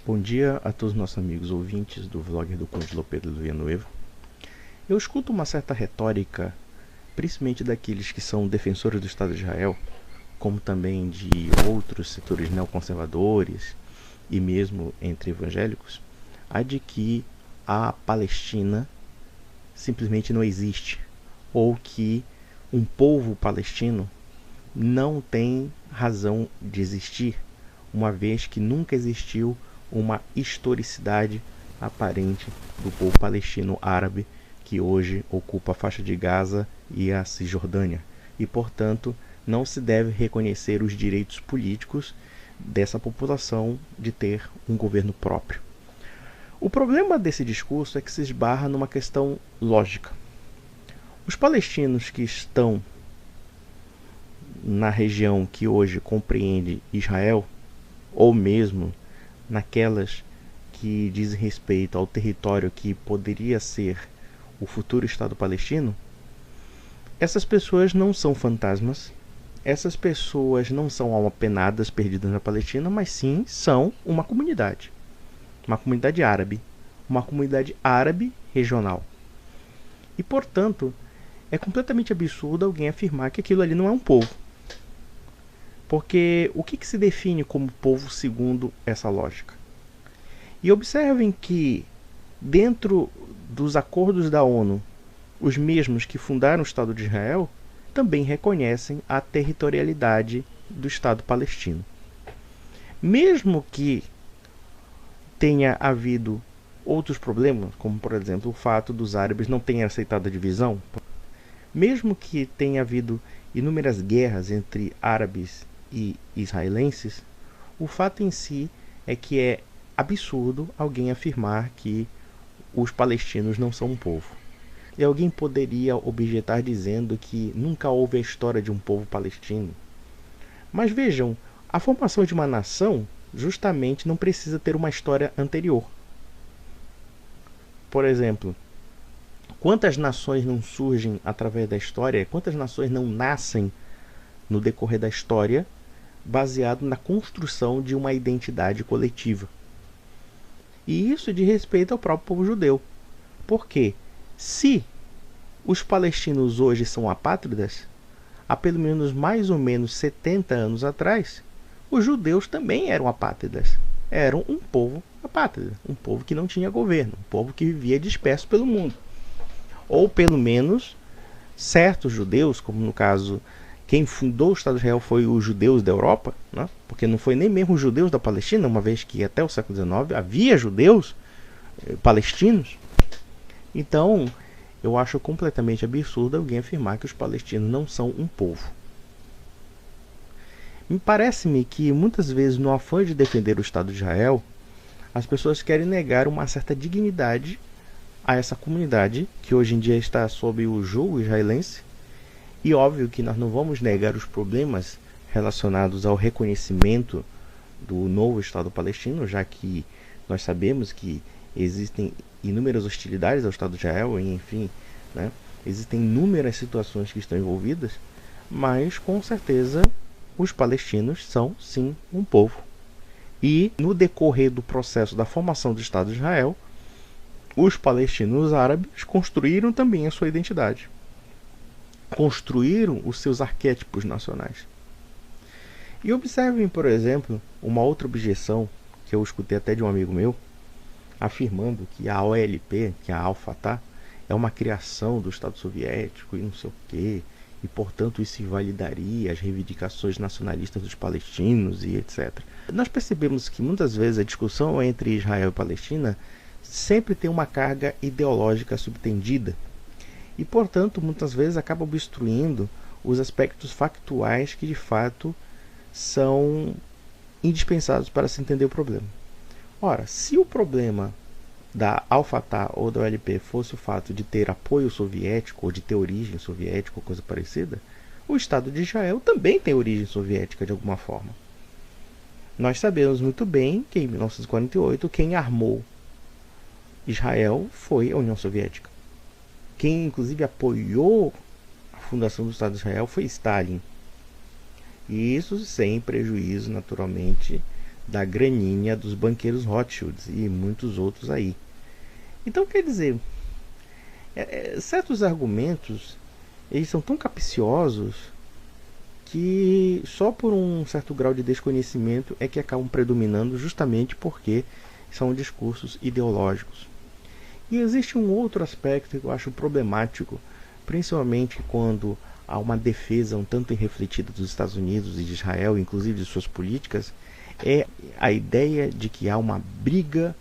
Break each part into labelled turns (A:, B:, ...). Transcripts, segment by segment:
A: Bom dia a todos os nossos amigos ouvintes do vlog do Conde Pedro do Villanueva. Eu escuto uma certa retórica, principalmente daqueles que são defensores do Estado de Israel, como também de outros setores neoconservadores e mesmo entre evangélicos, a de que a Palestina simplesmente não existe, ou que um povo palestino não tem razão de existir, uma vez que nunca existiu uma historicidade aparente do povo palestino árabe que hoje ocupa a faixa de Gaza e a Cisjordânia, e portanto não se deve reconhecer os direitos políticos dessa população de ter um governo próprio. O problema desse discurso é que se esbarra numa questão lógica. Os palestinos que estão na região que hoje compreende Israel, ou mesmo naquelas que dizem respeito ao território que poderia ser o futuro Estado palestino, essas pessoas não são fantasmas, essas pessoas não são almas penadas perdidas na Palestina, mas sim são uma comunidade árabe regional. E, portanto, é completamente absurdo alguém afirmar que aquilo ali não é um povo. Porque o que se define como povo segundo essa lógica? E observem que, dentro dos acordos da ONU, os mesmos que fundaram o Estado de Israel também reconhecem a territorialidade do Estado palestino. Mesmo que tenha havido outros problemas, como por exemplo o fato dos árabes não terem aceitado a divisão, mesmo que tenha havido inúmeras guerras entre árabes e israelenses, o fato em si é que é absurdo alguém afirmar que os palestinos não são um povo. E alguém poderia objetar dizendo que nunca houve a história de um povo palestino. Mas vejam, a formação de uma nação justamente não precisa ter uma história anterior. Por exemplo, quantas nações não surgem através da história, quantas nações não nascem no decorrer da história, baseado na construção de uma identidade coletiva. E isso diz respeito ao próprio povo judeu. Porque se os palestinos hoje são apátridas, há pelo menos mais ou menos 70 anos atrás, os judeus também eram apátridas. Eram um povo apátrida, um povo que não tinha governo, um povo que vivia disperso pelo mundo. Ou pelo menos certos judeus, como no caso quem fundou o Estado de Israel foi os judeus da Europa, né? Porque não foi nem mesmo os judeus da Palestina, uma vez que até o século XIX havia judeus palestinos. Então, eu acho completamente absurdo alguém afirmar que os palestinos não são um povo. Me parece-me que muitas vezes, no afã de defender o Estado de Israel, as pessoas querem negar uma certa dignidade a essa comunidade que hoje em dia está sob o jugo israelense. E óbvio que nós não vamos negar os problemas relacionados ao reconhecimento do novo Estado palestino, já que nós sabemos que existem inúmeras hostilidades ao Estado de Israel, e, enfim, né, existem inúmeras situações que estão envolvidas, mas com certeza os palestinos são sim um povo. E no decorrer do processo da formação do Estado de Israel, os palestinos árabes construíram também a sua identidade. Construíram os seus arquétipos nacionais. E observem, por exemplo, uma outra objeção que eu escutei até de um amigo meu, afirmando que a OLP, que é a Al-Fatah, é uma criação do Estado soviético e não sei o quê, e portanto isso invalidaria as reivindicações nacionalistas dos palestinos e etc. Nós percebemos que muitas vezes a discussão entre Israel e Palestina sempre tem uma carga ideológica subtendida, e, portanto, muitas vezes acaba obstruindo os aspectos factuais que, de fato, são indispensáveis para se entender o problema. Ora, se o problema da Al-Fatah ou da OLP fosse o fato de ter apoio soviético ou de ter origem soviética ou coisa parecida, o Estado de Israel também tem origem soviética de alguma forma. Nós sabemos muito bem que, em 1948, quem armou Israel foi a União Soviética. Quem inclusive apoiou a fundação do Estado de Israel foi Stalin. E isso sem prejuízo, naturalmente, da graninha dos banqueiros Rothschilds e muitos outros aí. Então, quer dizer, certos argumentos, eles são tão capciosos que só por um certo grau de desconhecimento é que acabam predominando, justamente porque são discursos ideológicos. E existe um outro aspecto que eu acho problemático, principalmente quando há uma defesa um tanto irrefletida dos Estados Unidos e de Israel, inclusive de suas políticas, é a ideia de que há uma briga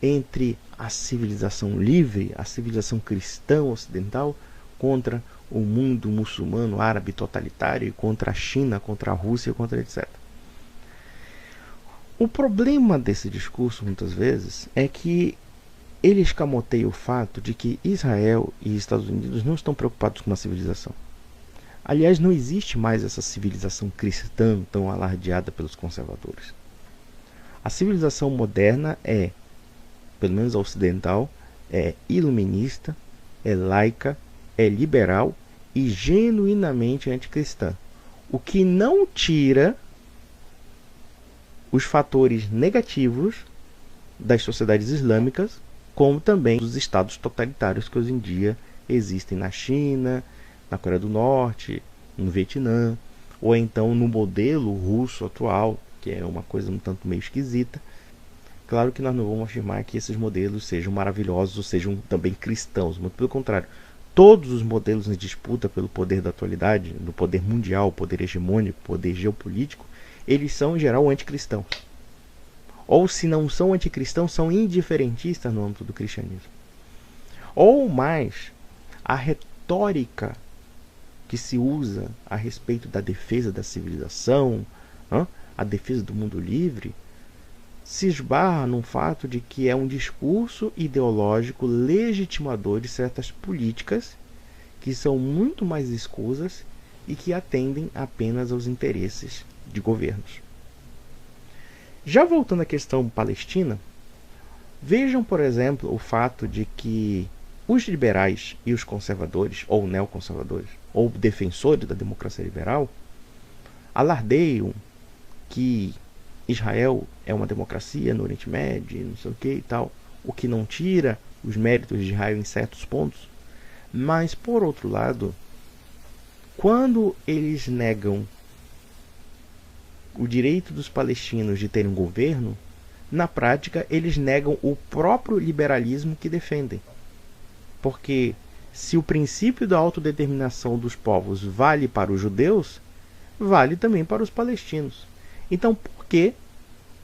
A: entre a civilização livre, a civilização cristã ocidental, contra o mundo muçulmano árabe totalitário, e contra a China, contra a Rússia, contra etc. O problema desse discurso, muitas vezes, é que ele escamoteia o fato de que Israel e Estados Unidos não estão preocupados com uma civilização. Aliás, não existe mais essa civilização cristã tão alardeada pelos conservadores. A civilização moderna é, pelo menos a ocidental, é iluminista, é laica, é liberal e genuinamente anticristã. O que não tira os fatores negativos das sociedades islâmicas, como também dos estados totalitários que hoje em dia existem na China, na Coreia do Norte, no Vietnã, ou então no modelo russo atual, que é uma coisa um tanto meio esquisita. Claro que nós não vamos afirmar que esses modelos sejam maravilhosos ou sejam também cristãos, muito pelo contrário. Todos os modelos em disputa pelo poder da atualidade, no poder mundial, poder hegemônico, poder geopolítico, eles são em geral anticristãos. Ou se não são anticristãos, são indiferentistas no âmbito do cristianismo. Ou mais, a retórica que se usa a respeito da defesa da civilização, a defesa do mundo livre, se esbarra no fato de que é um discurso ideológico legitimador de certas políticas que são muito mais escusas e que atendem apenas aos interesses de governos. Já voltando à questão palestina, vejam, por exemplo, o fato de que os liberais e os conservadores, ou neoconservadores, ou defensores da democracia liberal, alardeiam que Israel é uma democracia no Oriente Médio, não sei o que e tal, o que não tira os méritos de Israel em certos pontos. Mas, por outro lado, quando eles negam o direito dos palestinos de terem um governo, na prática eles negam o próprio liberalismo que defendem. Porque se o princípio da autodeterminação dos povos vale para os judeus, vale também para os palestinos. Então, por que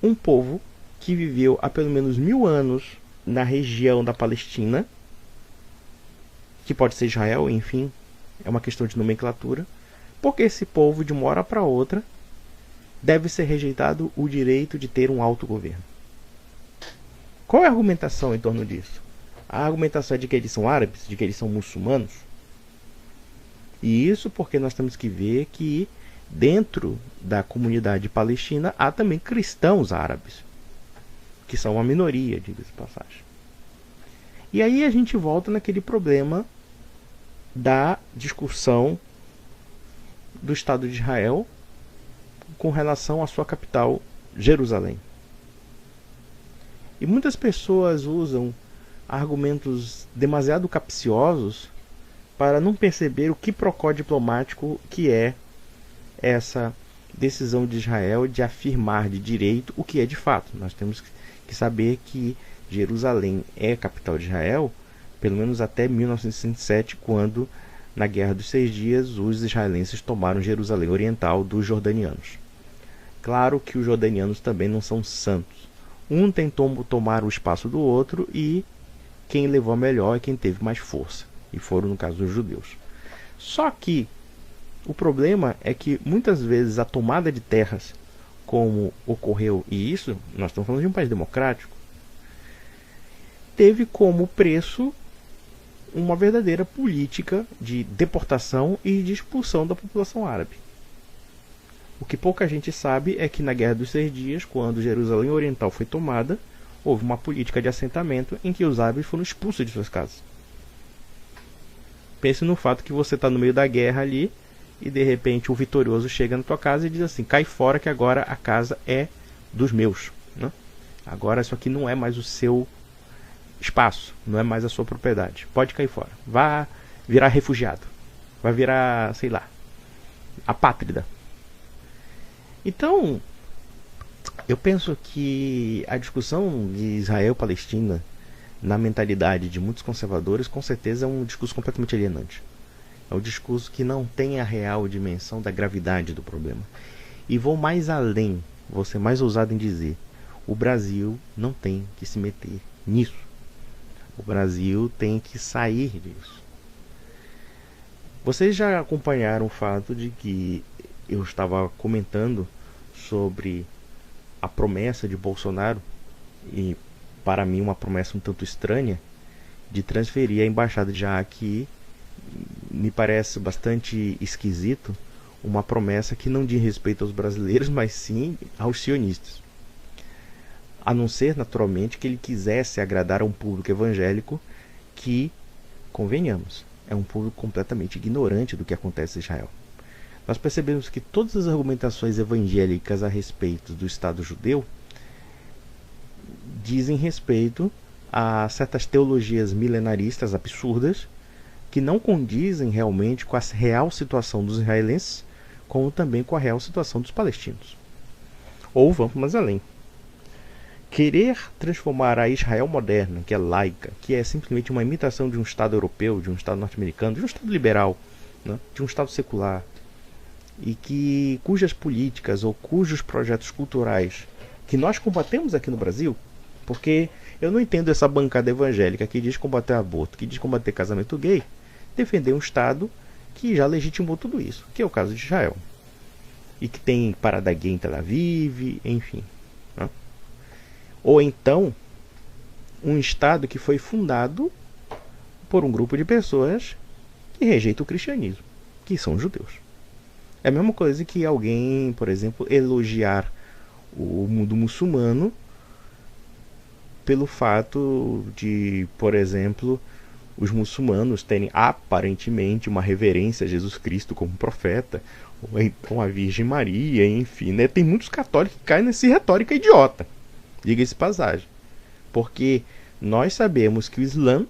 A: um povo que viveu há pelo menos 1000 anos na região da Palestina, que pode ser Israel, enfim, é uma questão de nomenclatura, porque esse povo, de uma hora para outra, deve ser rejeitado o direito de ter um autogoverno? Qual é a argumentação em torno disso? A argumentação é de que eles são árabes, de que eles são muçulmanos. E isso porque nós temos que ver que dentro da comunidade palestina há também cristãos árabes, que são uma minoria, diga-se de passagem. E aí a gente volta naquele problema da discussão do Estado de Israel com relação à sua capital, Jerusalém. E muitas pessoas usam argumentos demasiado capciosos para não perceber o quiprocó diplomático que é essa decisão de Israel de afirmar de direito o que é de fato. Nós temos que saber que Jerusalém é a capital de Israel, pelo menos até 1967, quando, na Guerra dos 6 Dias, os israelenses tomaram Jerusalém Oriental dos jordanianos. Claro que os jordanianos também não são santos. Um tentou tomar o espaço do outro e quem levou a melhor é quem teve mais força. E foram, no caso, os judeus. Só que o problema é que muitas vezes a tomada de terras, como ocorreu, e isso, nós estamos falando de um país democrático, teve como preço uma verdadeira política de deportação e de expulsão da população árabe. O que pouca gente sabe é que na Guerra dos 6 Dias, quando Jerusalém Oriental foi tomada, houve uma política de assentamento em que os árabes foram expulsos de suas casas. Pense no fato que você está no meio da guerra ali e de repente o vitorioso chega na tua casa e diz assim: cai fora que agora a casa é dos meus, né? Agora isso aqui não é mais o seu espaço, não é mais a sua propriedade. Pode cair fora. Vá virar refugiado. Vai virar, sei lá, apátrida. Então, eu penso que a discussão de Israel-Palestina, na mentalidade de muitos conservadores, com certeza é um discurso completamente alienante. É um discurso que não tem a real dimensão da gravidade do problema. E vou mais além, vou ser mais ousado em dizer, o Brasil não tem que se meter nisso. O Brasil tem que sair disso. Vocês já acompanharam o fato de que eu estava comentando sobre a promessa de Bolsonaro, e para mim uma promessa um tanto estranha, de transferir a embaixada de aqui. Me parece bastante esquisito uma promessa que não diz respeito aos brasileiros, mas sim aos sionistas. A não ser, naturalmente, que ele quisesse agradar a um público evangélico que, convenhamos, é um público completamente ignorante do que acontece em Israel. Nós percebemos que todas as argumentações evangélicas a respeito do Estado judeu dizem respeito a certas teologias milenaristas absurdas que não condizem realmente com a real situação dos israelenses, como também com a real situação dos palestinos. Ou vamos mais além. Querer transformar a Israel moderna, que é laica, que é simplesmente uma imitação de um Estado europeu, de um Estado norte-americano, de um Estado liberal, né, de um Estado secular, e cujas políticas ou cujos projetos culturais que nós combatemos aqui no Brasil, porque eu não entendo essa bancada evangélica que diz combater aborto, que diz combater casamento gay, defender um Estado que já legitimou tudo isso, que é o caso de Israel, e que tem parada gay em Tel Aviv, enfim, né? Ou então um Estado que foi fundado por um grupo de pessoas que rejeita o cristianismo, que são judeus. É a mesma coisa que alguém, por exemplo, elogiar o mundo muçulmano pelo fato de, por exemplo, os muçulmanos terem aparentemente uma reverência a Jesus Cristo como profeta, ou então a Virgem Maria, enfim, né? Tem muitos católicos que caem nessa retórica idiota, diga-se passagem, porque nós sabemos que o Islã,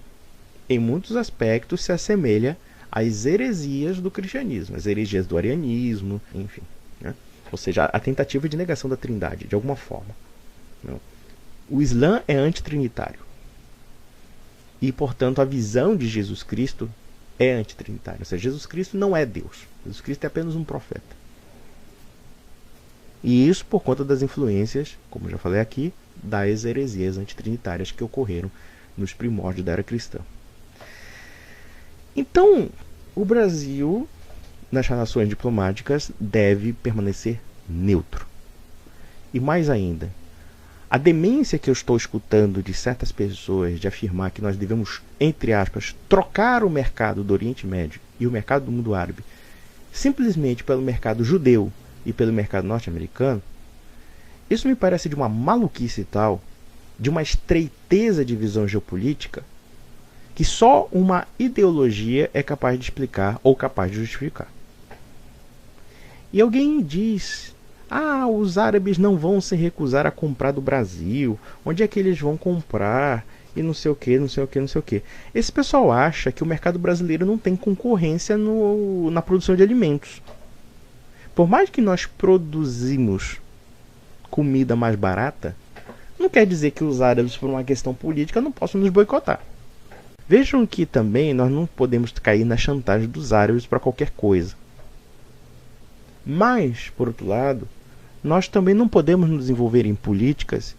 A: em muitos aspectos, se assemelha às heresias do cristianismo, as heresias do arianismo, enfim, né? Ou seja, a tentativa de negação da trindade, de alguma forma. Não. O Islã é antitrinitário. E, portanto, a visão de Jesus Cristo é antitrinitária. Ou seja, Jesus Cristo não é Deus. Jesus Cristo é apenas um profeta. E isso por conta das influências, como já falei aqui, das heresias antitrinitárias que ocorreram nos primórdios da era cristã. Então, o Brasil, nas relações diplomáticas, deve permanecer neutro. E mais ainda, a demência que eu estou escutando de certas pessoas de afirmar que nós devemos, entre aspas, trocar o mercado do Oriente Médio e o mercado do mundo árabe simplesmente pelo mercado judeu e pelo mercado norte-americano, isso me parece de uma maluquice tal, de uma estreiteza de visão geopolítica, que só uma ideologia é capaz de explicar ou capaz de justificar. E alguém diz: os árabes não vão se recusar a comprar do Brasil, onde é que eles vão comprar? E não sei o que, não sei o que, não sei o que. Esse pessoal acha que o mercado brasileiro não tem concorrência na produção de alimentos. Por mais que nós produzimos comida mais barata, não quer dizer que os árabes, por uma questão política, não possam nos boicotar. Vejam que também nós não podemos cair na chantagem dos árabes para qualquer coisa. Mas, por outro lado, nós também não podemos nos envolver em políticas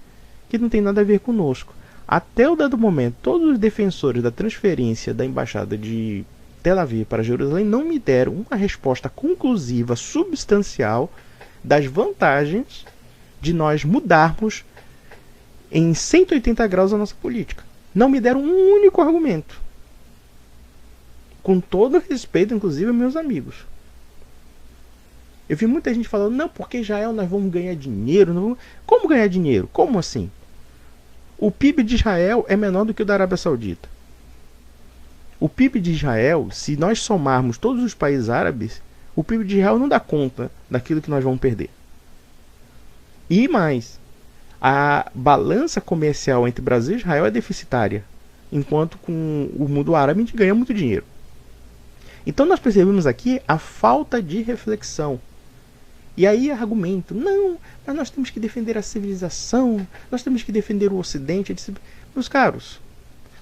A: que não têm nada a ver conosco. Até o dado momento, todos os defensores da transferência da embaixada de Tel Aviv para Jerusalém não me deram uma resposta conclusiva, substancial, das vantagens de nós mudarmos em 180 graus a nossa política. Não me deram um único argumento. Com todo respeito, inclusive, aos meus amigos. Eu vi muita gente falando: não, porque Israel nós vamos ganhar dinheiro. Não vamos... Como ganhar dinheiro? Como assim? O PIB de Israel é menor do que o da Arábia Saudita. O PIB de Israel, se nós somarmos todos os países árabes, o PIB de Israel não dá conta daquilo que nós vamos perder. E mais, A balança comercial entre Brasil e Israel é deficitária, enquanto com o mundo árabe a gente ganha muito dinheiro. Então nós percebemos aqui a falta de reflexão. E aí argumento, não, mas nós temos que defender a civilização, nós temos que defender o Ocidente. Meus caros,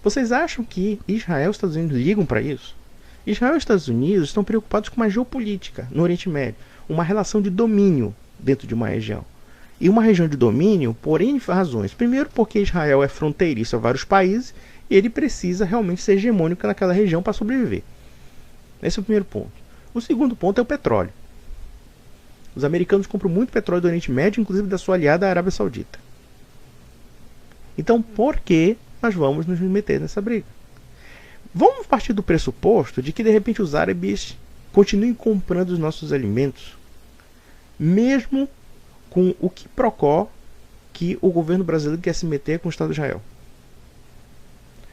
A: vocês acham que Israel e os Estados Unidos ligam para isso? Israel e os Estados Unidos estão preocupados com uma geopolítica no Oriente Médio, uma relação de domínio dentro de uma região. E uma região de domínio por N razões. Primeiro, porque Israel é fronteiriço a vários países e ele precisa realmente ser hegemônico naquela região para sobreviver. Esse é o primeiro ponto. O segundo ponto é o petróleo. Os americanos compram muito petróleo do Oriente Médio, inclusive da sua aliada a Arábia Saudita. Então, por que nós vamos nos meter nessa briga? Vamos partir do pressuposto de que, de repente, os árabes continuem comprando os nossos alimentos, mesmo com o quiprocó que o governo brasileiro quer se meter com o Estado de Israel.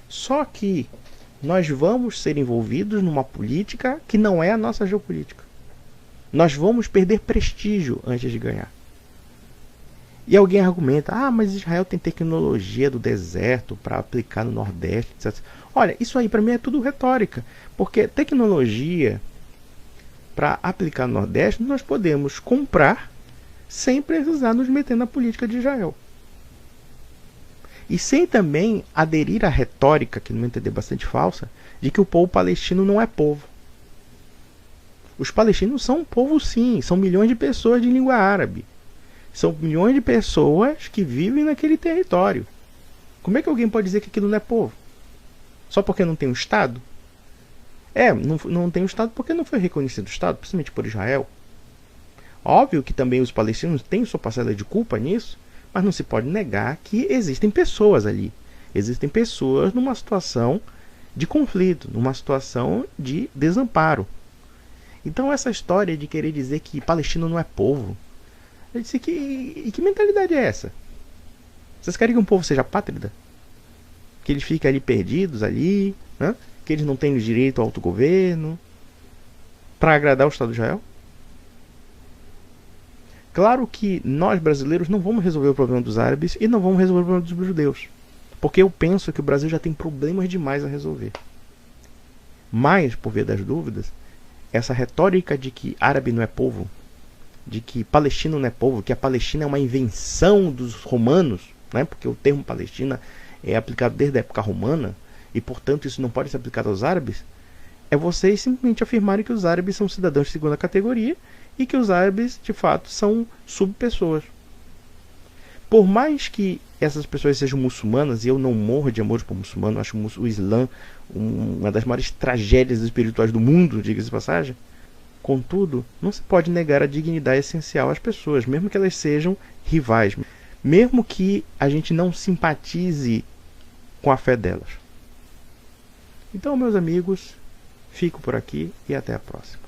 A: Só que nós vamos ser envolvidos numa política que não é a nossa geopolítica. Nós vamos perder prestígio antes de ganhar. E alguém argumenta, mas Israel tem tecnologia do deserto para aplicar no Nordeste, etc. Olha, isso aí para mim é tudo retórica, porque tecnologia para aplicar no Nordeste nós podemos comprar sem precisar nos meter na política de Israel. E sem também aderir à retórica, que no meu entender é bastante falsa, de que o povo palestino não é povo. Os palestinos são um povo sim, são milhões de pessoas de língua árabe. São milhões de pessoas que vivem naquele território. Como é que alguém pode dizer que aquilo não é povo? Só porque não tem um Estado? Não tem um Estado porque não foi reconhecido o Estado, principalmente por Israel. Óbvio que também os palestinos têm sua parcela de culpa nisso, mas não se pode negar que existem pessoas ali. Existem pessoas numa situação de conflito, numa situação de desamparo. Então essa história de querer dizer que palestino não é povo, eu disse que mentalidade é essa? Vocês querem que um povo seja pátrida? Que eles fiquem ali perdidos ali, né? Que eles não tenham direito ao autogoverno para agradar o Estado de Israel? Claro que nós brasileiros não vamos resolver o problema dos árabes e não vamos resolver o problema dos judeus, porque eu penso que o Brasil já tem problemas demais a resolver. Mas, por via das dúvidas, essa retórica de que árabe não é povo, de que palestino não é povo, que a Palestina é uma invenção dos romanos, né? Porque o termo Palestina é aplicado desde a época romana e, portanto, isso não pode ser aplicado aos árabes, é vocês simplesmente afirmarem que os árabes são cidadãos de segunda categoria e que os árabes, de fato, são subpessoas. Por mais que essas pessoas sejam muçulmanas, e eu não morro de amor por muçulmano, acho o Islã uma das maiores tragédias espirituais do mundo, diga-se de passagem, contudo, não se pode negar a dignidade essencial às pessoas, mesmo que elas sejam rivais, mesmo que a gente não simpatize com a fé delas. Então, meus amigos, fico por aqui e até a próxima.